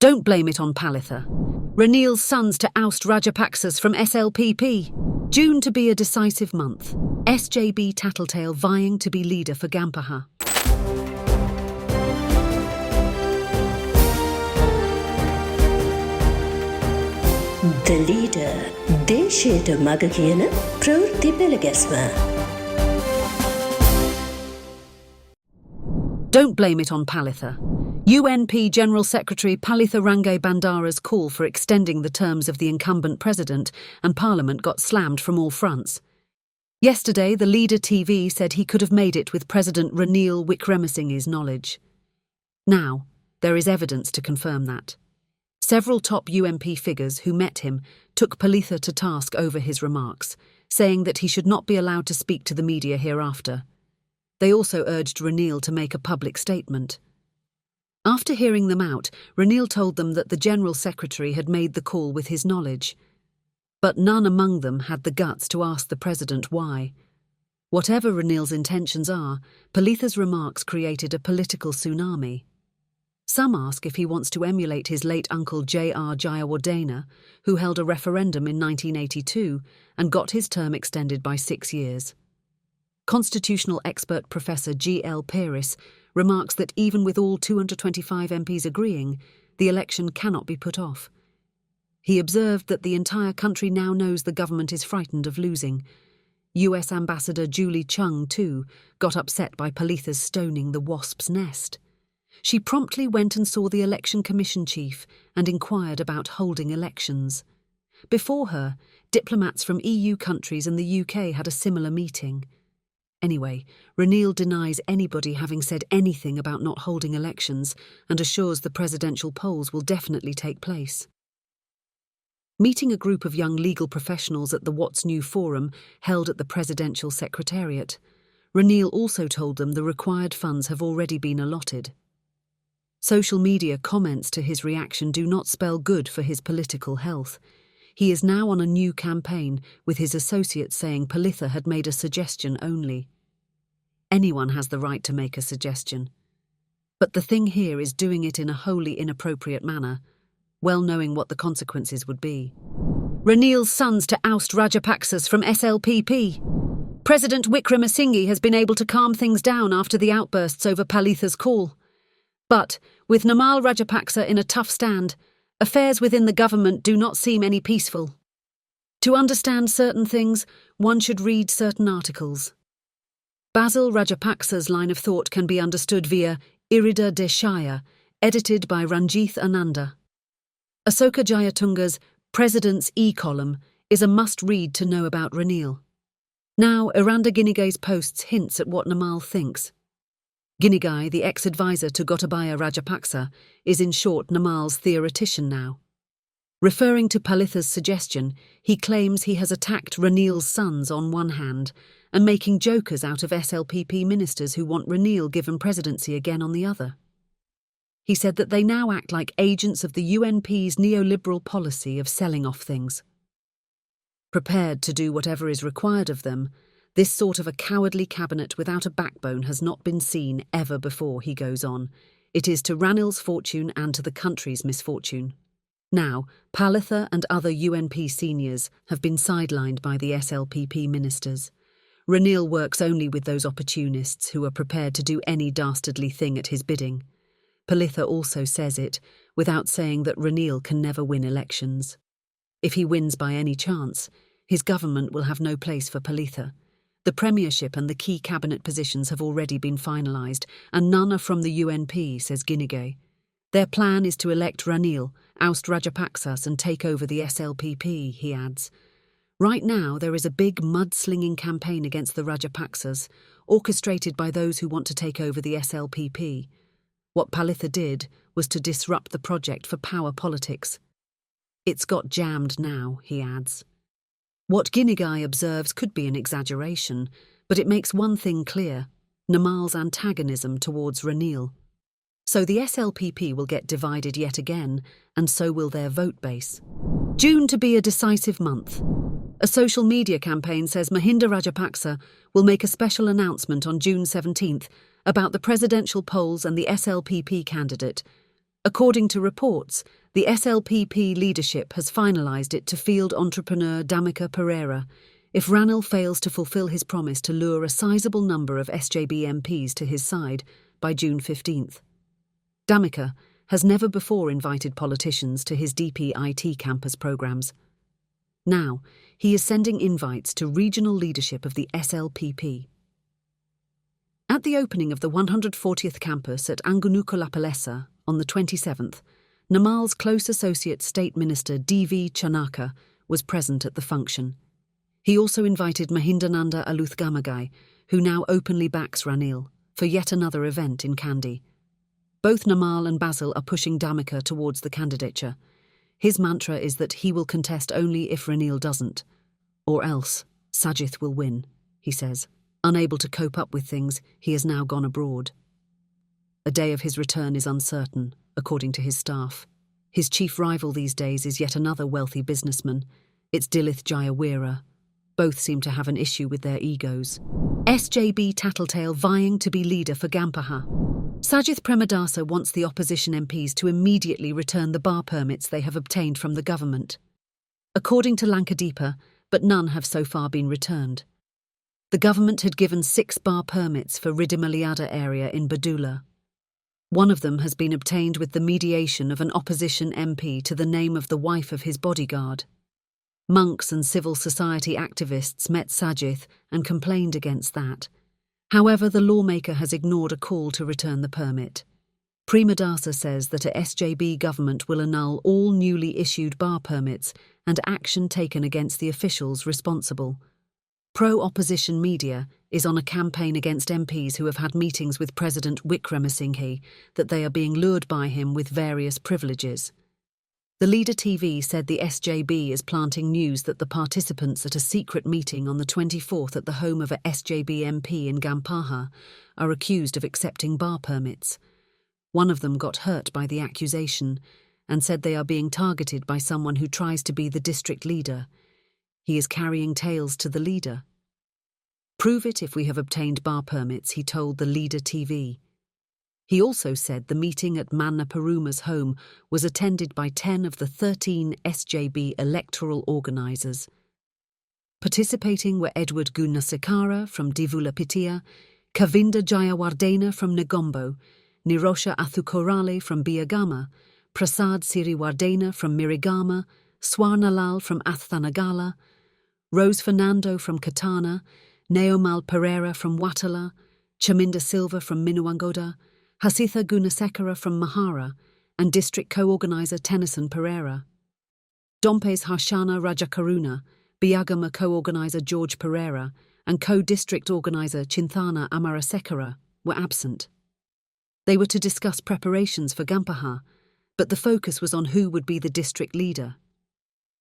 Don't blame it on Palitha. Ranil's sons to oust Rajapaksas from SLPP. June to be a decisive month. SJB tattletale vying to be leader for Gampaha. The leader, දේශයට මග කියන ප්‍රවෘත්ති පෙළගැස්ම. Don't blame it on Palitha. UNP General Secretary Palitha Rangai Bandara's call for extending the terms of the incumbent president and Parliament got slammed from all fronts. Yesterday, the Leader TV said he could have made it with President Ranil Wickremesinghe's knowledge. Now, there is evidence to confirm that. Several top UNP figures who met him took Palitha to task over his remarks, saying that he should not be allowed to speak to the media hereafter. They also urged Ranil to make a public statement. After hearing them out, Ranil told them that the General Secretary had made the call with his knowledge. But none among them had the guts to ask the President why. Whatever Ranil's intentions are, Palitha's remarks created a political tsunami. Some ask if he wants to emulate his late uncle J.R. Jayawardena, who held a referendum in 1982 and got his term extended by 6 years. Constitutional expert Professor G.L. Peris remarks that even with all 225 MPs agreeing, the election cannot be put off. He observed that the entire country now knows the government is frightened of losing. US Ambassador Julie Chung, too, got upset by Palitha's stoning the wasp's nest. She promptly went and saw the Election Commission chief and inquired about holding elections. Before her, diplomats from EU countries and the UK had a similar meeting. Anyway, Ranil denies anybody having said anything about not holding elections and assures the presidential polls will definitely take place. Meeting a group of young legal professionals at the What's New forum held at the Presidential Secretariat, Ranil also told them the required funds have already been allotted. Social media comments to his reaction do not spell good for his political health. He is now on a new campaign, with his associates saying Palitha had made a suggestion only. Anyone has the right to make a suggestion. But the thing here is doing it in a wholly inappropriate manner, well knowing what the consequences would be. Ranil's sons to oust Rajapaksas from SLPP. President Wickremesinghe has been able to calm things down after the outbursts over Palitha's call. But, with Namal Rajapaksa in a tough stand, affairs within the government do not seem any peaceful. To understand certain things, one should read certain articles. Basil Rajapaksa's line of thought can be understood via Irida Deshaya, edited by Ranjith Ananda. Asoka Jayatunga's President's E-column is a must-read to know about Ranil. Now, Iranda Ginige's posts hints at what Namal thinks. Ginigai, the ex-advisor to Gotabaya Rajapaksa, is in short Namal's theoretician now. Referring to Palitha's suggestion, he claims he has attacked Ranil's sons on one hand and making jokers out of SLPP ministers who want Ranil given presidency again on the other. He said that they now act like agents of the UNP's neoliberal policy of selling off things. Prepared to do whatever is required of them, this sort of a cowardly cabinet without a backbone has not been seen ever before, he goes on. It is to Ranil's fortune and to the country's misfortune. Now, Palitha and other UNP seniors have been sidelined by the SLPP ministers. Ranil works only with those opportunists who are prepared to do any dastardly thing at his bidding. Palitha also says it, without saying that Ranil can never win elections. If he wins by any chance, his government will have no place for Palitha. The premiership and the key cabinet positions have already been finalised, and none are from the UNP, says Ginige. Their plan is to elect Ranil, oust Rajapaksas and take over the SLPP, he adds. Right now there is a big mudslinging campaign against the Rajapaksas, orchestrated by those who want to take over the SLPP. What Palitha did was to disrupt the project for power politics. It's got jammed now, he adds. What Ginigai observes could be an exaggeration, but it makes one thing clear: Namal's antagonism towards Ranil. So the SLPP will get divided yet again, and so will their vote base. June to be a decisive month. A social media campaign says Mahinda Rajapaksa will make a special announcement on June 17th about the presidential polls and the SLPP candidate. According to reports, the SLPP leadership has finalised it to field entrepreneur Damika Pereira if Ranil fails to fulfil his promise to lure a sizable number of SJB MPs to his side by June 15th. Damika has never before invited politicians to his DPIT campus programmes. Now, he is sending invites to regional leadership of the SLPP. At the opening of the 140th campus at Angunukulapalesa on the 27th, Namal's close associate State Minister D.V. Chanaka was present at the function. He also invited Mahindananda Aluthgamagai, who now openly backs Ranil, for yet another event in Kandy. Both Namal and Basil are pushing Damika towards the candidature. His mantra is that he will contest only if Ranil doesn't. Or else, Sajith will win, he says. Unable to cope up with things, he has now gone abroad. A day of his return is uncertain, according to his staff. His chief rival these days is yet another wealthy businessman. It's Dilith Jayawira. Both seem to have an issue with their egos. SJB tattletale vying to be leader for Gampaha. Sajith Premadasa wants the opposition MPs to immediately return the bar permits they have obtained from the government. According to Lanka, but none have so far been returned. The government had given 6 bar permits for Ridimaliada area in Badula. One of them has been obtained with the mediation of an opposition MP to the name of the wife of his bodyguard. Monks and civil society activists met Sajith and complained against that. However, the lawmaker has ignored a call to return the permit. Premadasa says that a SJB government will annul all newly issued bar permits and action taken against the officials responsible. Pro-opposition media is on a campaign against MPs who have had meetings with President Wickremesinghe that they are being lured by him with various privileges. The Leader TV said the SJB is planting news that the participants at a secret meeting on the 24th at the home of a SJB MP in Gampaha are accused of accepting bar permits. One of them got hurt by the accusation and said they are being targeted by someone who tries to be the district leader. He is carrying tales to the leader. Prove it if we have obtained bar permits, he told the Leader TV. He also said the meeting at Manna Peruma's home was attended by 10 of the 13 SJB electoral organisers. Participating were Edward Gunasekara from Divulapitia, Kavinda Jayawardena from Negombo, Nirosha Athukorale from Biagama, Prasad Siriwardena from Mirigama, Swarnalal from Athanagala, Rose Fernando from Katana, Neomal Pereira from Watala, Chaminda Silva from Minuangoda, Hasitha Gunasekara from Mahara, and District Co-Organiser Tennyson Pereira. Dompe's Harshana Rajakaruna, Biagama Co-Organiser George Pereira, and Co-District Organiser Chinthana Amarasekara were absent. They were to discuss preparations for Gampaha, but the focus was on who would be the district leader.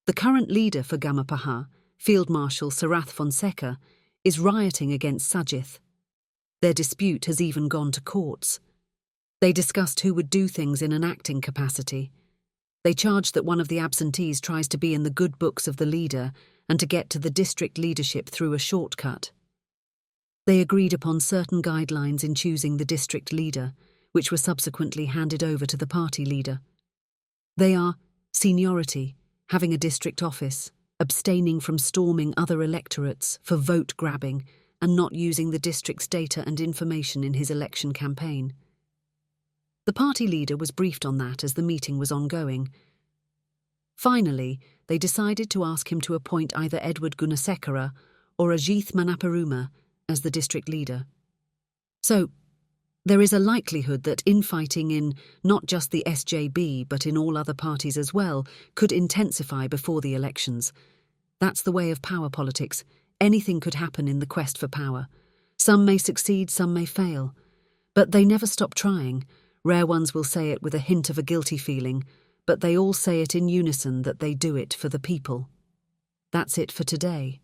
The current leader for Gampaha, Field Marshal Sarath Fonseca, is rioting against Sajith. Their dispute has even gone to courts. They discussed who would do things in an acting capacity. They charged that one of the absentees tries to be in the good books of the leader and to get to the district leadership through a shortcut. They agreed upon certain guidelines in choosing the district leader, which were subsequently handed over to the party leader. They are seniority, having a district office, abstaining from storming other electorates for vote grabbing and not using the district's data and information in his election campaign. The party leader was briefed on that as the meeting was ongoing. Finally, they decided to ask him to appoint either Edward Gunasekara or Ajith Manaparuma as the district leader. So, there is a likelihood that infighting in not just the SJB but in all other parties as well could intensify before the elections. That's the way of power politics. Anything could happen in the quest for power. Some may succeed, some may fail. But they never stop trying. Rare ones will say it with a hint of a guilty feeling, but they all say it in unison that they do it for the people. That's it for today.